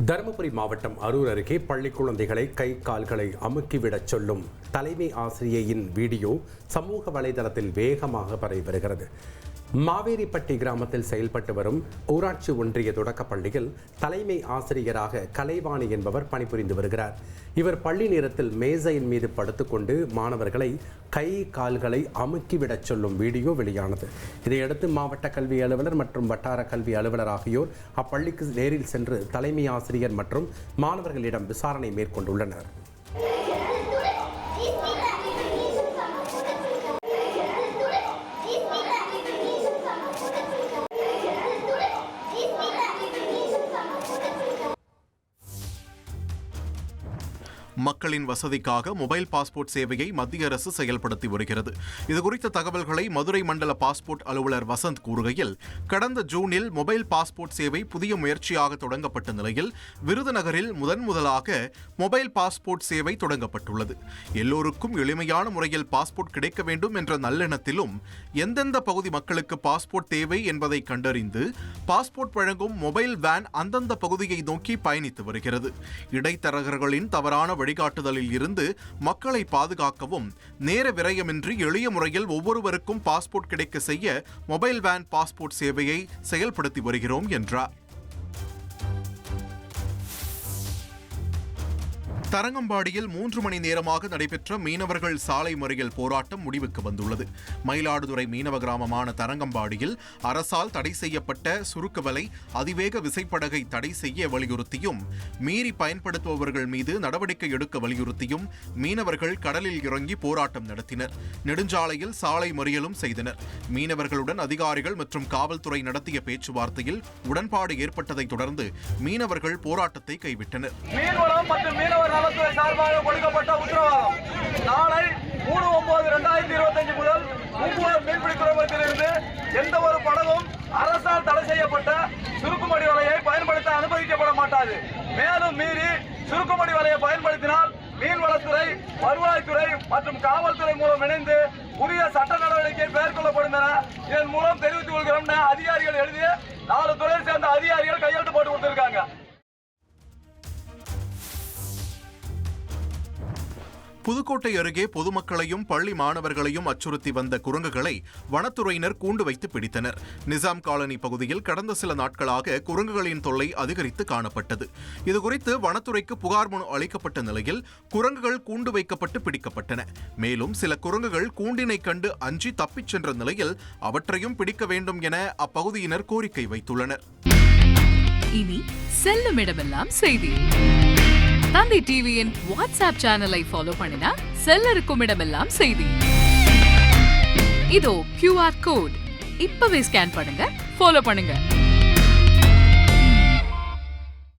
தருமபுரி மாவட்டம் அரூர் அருகே பள்ளி குழந்தைகளை கை கால்களை அமுக்கிவிடச் சொல்லும் தலைமை ஆசிரியையின் வீடியோ சமூக வலைதளத்தில் வேகமாக பரவி வருகிறது. மாவேரிப்பட்டி கிராமத்தில் செயல்பட்டு வரும் ஊராட்சி ஒன்றிய தொடக்கப் பள்ளியில் தலைமை ஆசிரியராக கலைவாணி என்பவர் பணிபுரிந்து வருகிறார். இவர் பள்ளி நேரத்தில் மேசையின் மீது படுத்துக்கொண்டு மாணவர்களை கை கால்களை அமுக்கிவிடச் சொல்லும் வீடியோ வெளியானது. இதையடுத்து மாவட்ட கல்வி அலுவலர் மற்றும் வட்டார கல்வி அலுவலர் ஆகியோர் அப்பள்ளிக்கு நேரில் சென்று தலைமை ஆசிரியர் மற்றும் மாணவர்களிடம் விசாரணை மேற்கொண்டுள்ளனர். மக்களின் வசதிக்காக மொபைல் பாஸ்போர்ட் சேவையை மத்திய அரசு செயல்படுத்தி வருகிறது. இதுகுறித்த தகவல்களை மதுரை மண்டல பாஸ்போர்ட் அலுவலர் வசந்த் கூறுகையில், கடந்த ஜூனில் மொபைல் பாஸ்போர்ட் சேவை புதிய முயற்சியாக தொடங்கப்பட்ட நிலையில் விருதுநகரில் முதலாக மொபைல் பாஸ்போர்ட் சேவை தொடங்கப்பட்டுள்ளது. எல்லோருக்கும் எளிமையான முறையில் பாஸ்போர்ட் கிடைக்க வேண்டும் என்ற நல்லெண்ணத்திலும் எந்தெந்த பகுதி மக்களுக்கு பாஸ்போர்ட் தேவை என்பதை கண்டறிந்து பாஸ்போர்ட் வழங்கும் மொபைல் வேன் அந்தந்த பகுதியை நோக்கி பயணித்து வருகிறது. இடைத்தரகர்களின் தவறான வழிகாட்டுதலில் இருந்து மக்களை பாதுகாக்கவும் நேர விரயமின்றி எளிய முறையில் ஒவ்வொருவருக்கும் பாஸ்போர்ட் கிடைக்க செய்ய மொபைல் வேன் பாஸ்போர்ட் சேவையை செயல்படுத்தி வருகிறோம் என்றார். தரங்கம்பாடியில் 3 மணி நேரமாக நடைபெற்ற மீனவர்கள் சாலை மறியல் போராட்டம் முடிவுக்கு வந்துள்ளது. மயிலாடுதுறை மீனவ கிராமமான தரங்கம்பாடியில் அரசால் தடை செய்யப்பட்ட சுருக்கு வலை, அதிவேக விசைப்படகை தடை செய்ய வலியுறுத்தியும் மீறி பயன்படுத்துபவர்கள் மீது நடவடிக்கை எடுக்க வலியுறுத்தியும் மீனவர்கள் கடலில் இறங்கி போராட்டம் நடத்தினர். நெடுஞ்சாலையில் சாலை மறியலும் செய்தனர். மீனவர்களுடன் அதிகாரிகள் மற்றும் காவல்துறை நடத்திய பேச்சுவார்த்தையில் உடன்பாடு ஏற்பட்டதை தொடர்ந்து மீனவர்கள் போராட்டத்தை கைவிட்டனர். நலத்துறை சார்பாக கொடுக்கப்பட்ட உத்தரவாதம் நாளை 3/9/2025 முதல் பூம்புகார் மீன்பிடி துறைமுகத்திலிருந்து எந்த ஒரு படகும் அரசால் தடை செய்யப்பட்ட சுருக்குமடி வலையை பயன்படுத்த அனுமதிக்கப்பட மாட்டாது. மேலும் மீறி சுருக்குமடி வலையை பயன்படுத்தினால் மீன்வளத்துறை, வருவாய்த்துறை மற்றும் காவல்துறை மூலம் இணைந்து உரிய சட்ட நடவடிக்கை மேற்கொள்ளப்படும் என இதன் மூலம் தெரிவித்துக் கொள்கிறோம். அதிகாரிகள் எழுதிய 4 துறையை சேர்ந்த அதிகாரிகள் கையெழுத்து போட்டு கொடுத்திருக்காங்க. புதுக்கோட்டை அருகே பொதுமக்களையும் பள்ளி மாணவர்களையும் அச்சுறுத்தி வந்த குரங்குகளை வனத்துறையினர் கூண்டு வைத்து பிடித்தனர். நிசாம் காலனி பகுதியில் கடந்த சில நாட்களாக குரங்குகளின் தொல்லை அதிகரித்து காணப்பட்டது. இதுகுறித்து வனத்துறைக்கு புகார் மனு அளிக்கப்பட்ட நிலையில் குரங்குகள் கூண்டு வைக்கப்பட்டு பிடிக்கப்பட்டன. மேலும் சில குரங்குகள் கூண்டினை கண்டு அஞ்சி தப்பிச் சென்ற நிலையில் அவற்றையும் பிடிக்க வேண்டும் என அப்பகுதியினர் கோரிக்கை வைத்துள்ளனர். இனி செல்லும் இடமெல்லாம் செய்தி. தந்தை டிவியின் வாட்ஸ்அப் சேனலை ஃபாலோ பண்ணினா செல்லருக்கும் இடமெல்லாம் செய்தி. இதோ QR கோட் இப்பவே ஸ்கேன் பண்ணுங்க, ஃபாலோ பண்ணுங்க.